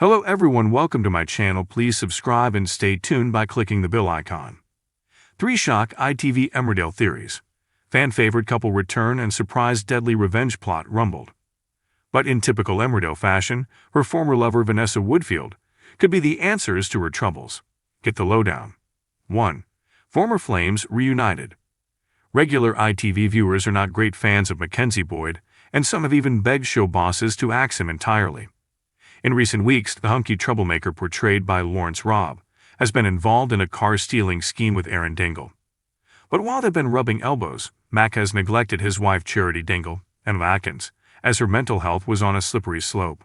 Hello everyone, welcome to my channel. Please subscribe and stay tuned by clicking the bell icon. 3 shock ITV Emmerdale theories. Fan-favorite couple return and surprise deadly revenge plot rumbled. But in typical Emmerdale fashion, her former lover Vanessa Woodfield could be the answers to her troubles. Get the lowdown. 1. Former flames reunited. Regular ITV viewers are not great fans of Mackenzie Boyd, and some have even begged show bosses to axe him entirely. In recent weeks, the hunky troublemaker portrayed by Lawrence Robb has been involved in a car-stealing scheme with Aaron Dingle. But while they've been rubbing elbows, Mac has neglected his wife Charity Dingle and Atkins, as her mental health was on a slippery slope.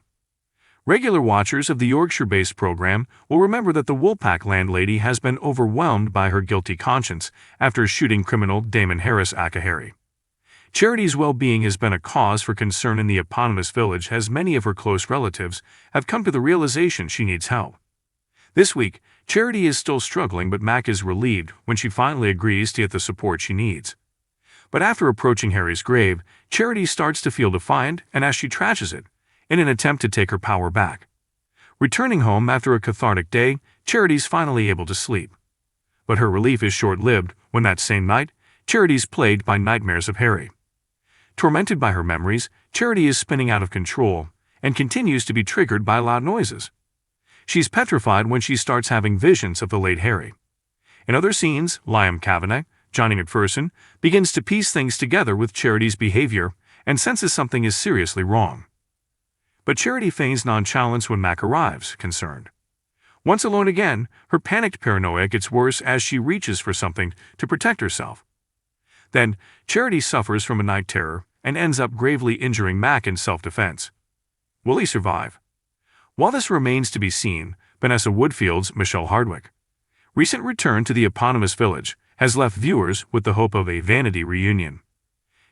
Regular watchers of the Yorkshire-based program will remember that the Woolpack landlady has been overwhelmed by her guilty conscience after shooting criminal Damon Harris Akahari. Charity's well-being has been a cause for concern in the eponymous village, as many of her close relatives have come to the realization she needs help. This week, Charity is still struggling, but Mac is relieved when she finally agrees to get the support she needs. But after approaching Harry's grave, Charity starts to feel defiant and as she trashes it, in an attempt to take her power back. Returning home after a cathartic day, Charity's finally able to sleep. But her relief is short-lived when that same night, Charity's plagued by nightmares of Harry. Tormented by her memories, Charity is spinning out of control and continues to be triggered by loud noises. She's petrified when she starts having visions of the late Harry. In other scenes, Liam Kavanagh, Johnny McPherson, begins to piece things together with Charity's behavior and senses something is seriously wrong. But Charity feigns nonchalance when Mac arrives, concerned. Once alone again, her panicked paranoia gets worse as she reaches for something to protect herself. Then, Charity suffers from a night terror and ends up gravely injuring Mac in self-defense. Will he survive? While this remains to be seen, Vanessa Woodfield's Michelle Hardwick recent return to the eponymous village has left viewers with the hope of a vanity reunion.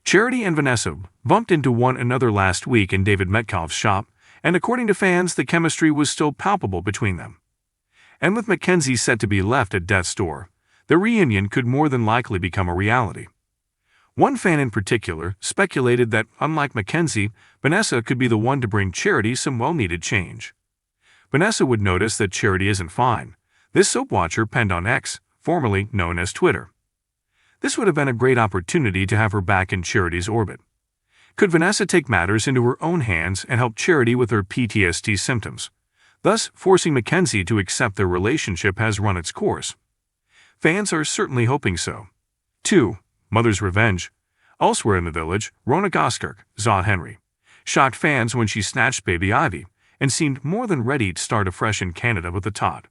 Charity and Vanessa bumped into one another last week in David Metcalf's shop, and according to fans, the chemistry was still palpable between them. And with Mackenzie set to be left at death's door, the reunion could more than likely become a reality. One fan in particular speculated that, unlike Mackenzie, Vanessa could be the one to bring Charity some well-needed change. Vanessa would notice that Charity isn't fine, this soap watcher penned on X, formerly known as Twitter. This would have been a great opportunity to have her back in Charity's orbit. Could Vanessa take matters into her own hands and help Charity with her PTSD symptoms, thus forcing Mackenzie to accept their relationship has run its course? Fans are certainly hoping so. 2. Mother's Revenge. Elsewhere in the village, Rona Goskirk, Zod Henry, shocked fans when she snatched baby Ivy and seemed more than ready to start afresh in Canada with a tot,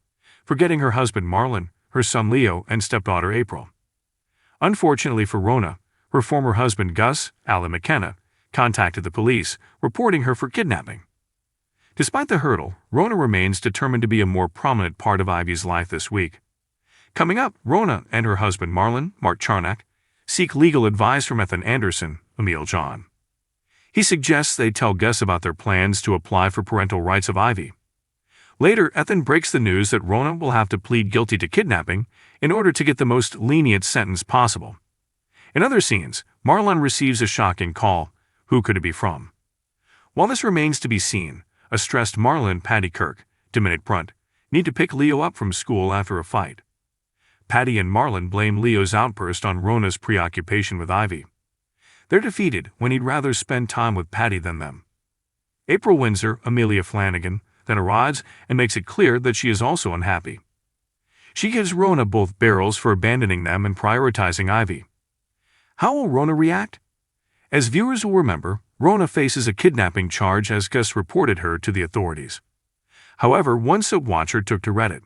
forgetting her husband Marlon, her son Leo, and stepdaughter April. Unfortunately for Rona, her former husband Gus, Alan McKenna, contacted the police, reporting her for kidnapping. Despite the hurdle, Rona remains determined to be a more prominent part of Ivy's life this week. Coming up, Rona and her husband Marlon, Mark Charnock, seek legal advice from Ethan Anderson, Emil John. He suggests they tell Gus about their plans to apply for parental rights of Ivy. Later, Ethan breaks the news that Rona will have to plead guilty to kidnapping in order to get the most lenient sentence possible. In other scenes, Marlon receives a shocking call. Who could it be from? While this remains to be seen, a stressed Marlon and Paddy Kirk, Dominic Brunt, need to pick Leo up from school after a fight. Paddy and Marlon blame Leo's outburst on Rona's preoccupation with Ivy. They're defeated when he'd rather spend time with Paddy than them. April Windsor, Amelia Flanagan, then arrives and makes it clear that she is also unhappy. She gives Rona both barrels for abandoning them and prioritizing Ivy. How will Rona react? As viewers will remember, Rona faces a kidnapping charge as Gus reported her to the authorities. However, one soap watcher took to Reddit,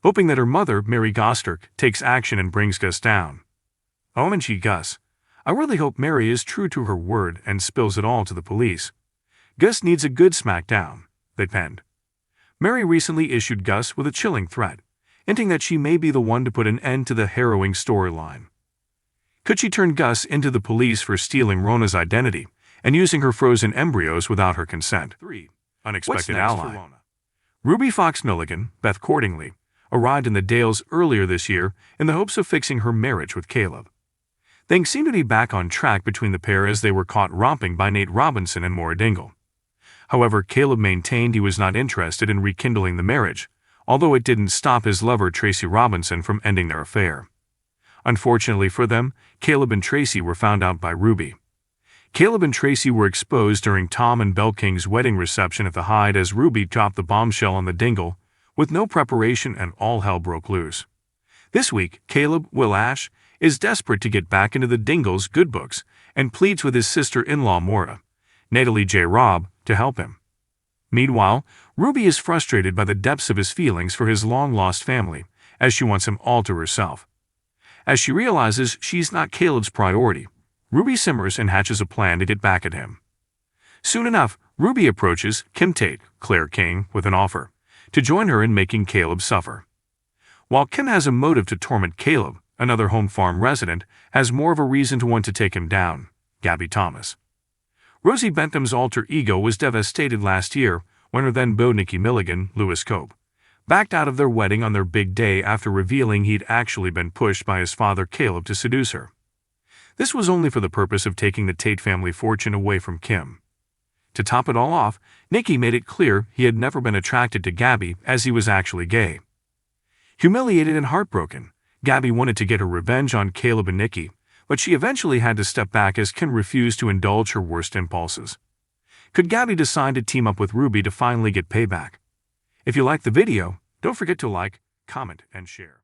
hoping that her mother, Mary Goskirk, takes action and brings Gus down. OMG Gus, I really hope Mary is true to her word and spills it all to the police. Gus needs a good smackdown, they penned. Mary recently issued Gus with a chilling threat, hinting that she may be the one to put an end to the harrowing storyline. Could she turn Gus into the police for stealing Rona's identity and using her frozen embryos without her consent? 3. Unexpected ally. Ruby Fox Milligan, Beth Cordingley, arrived in the Dales earlier this year in the hopes of fixing her marriage with Caleb. Things seemed to be back on track between the pair as they were caught romping by Nate Robinson and Maura Dingle. However, Caleb maintained he was not interested in rekindling the marriage, although it didn't stop his lover Tracy Robinson from ending their affair. Unfortunately for them, Caleb and Tracy were found out by Ruby. Caleb and Tracy were exposed during Tom and Belle King's wedding reception at the Hyde as Ruby dropped the bombshell on the dingle, with no preparation, and all hell broke loose. This week, Caleb, Will Ash, is desperate to get back into the Dingle's good books and pleads with his sister-in-law Maura, Natalie J. Robb, to help him. Meanwhile, Ruby is frustrated by the depths of his feelings for his long-lost family, as she wants him all to herself. As she realizes she's not Caleb's priority, Ruby simmers and hatches a plan to get back at him. Soon enough, Ruby approaches Kim Tate, Claire King, with an offer to join her in making Caleb suffer. While Kim has a motive to torment Caleb, another home farm resident has more of a reason to want to take him down, Gabby Thomas. Rosie Bentham's alter ego was devastated last year when her then-beau Nikki Milligan, Lewis Cope, backed out of their wedding on their big day after revealing he'd actually been pushed by his father Caleb to seduce her. This was only for the purpose of taking the Tate family fortune away from Kim. To top it all off, Nikki made it clear he had never been attracted to Gabby as he was actually gay. Humiliated and heartbroken, Gabby wanted to get her revenge on Caleb and Nikki, but she eventually had to step back as Kim refused to indulge her worst impulses. Could Gabby decide to team up with Ruby to finally get payback? If you liked the video, don't forget to like, comment, and share.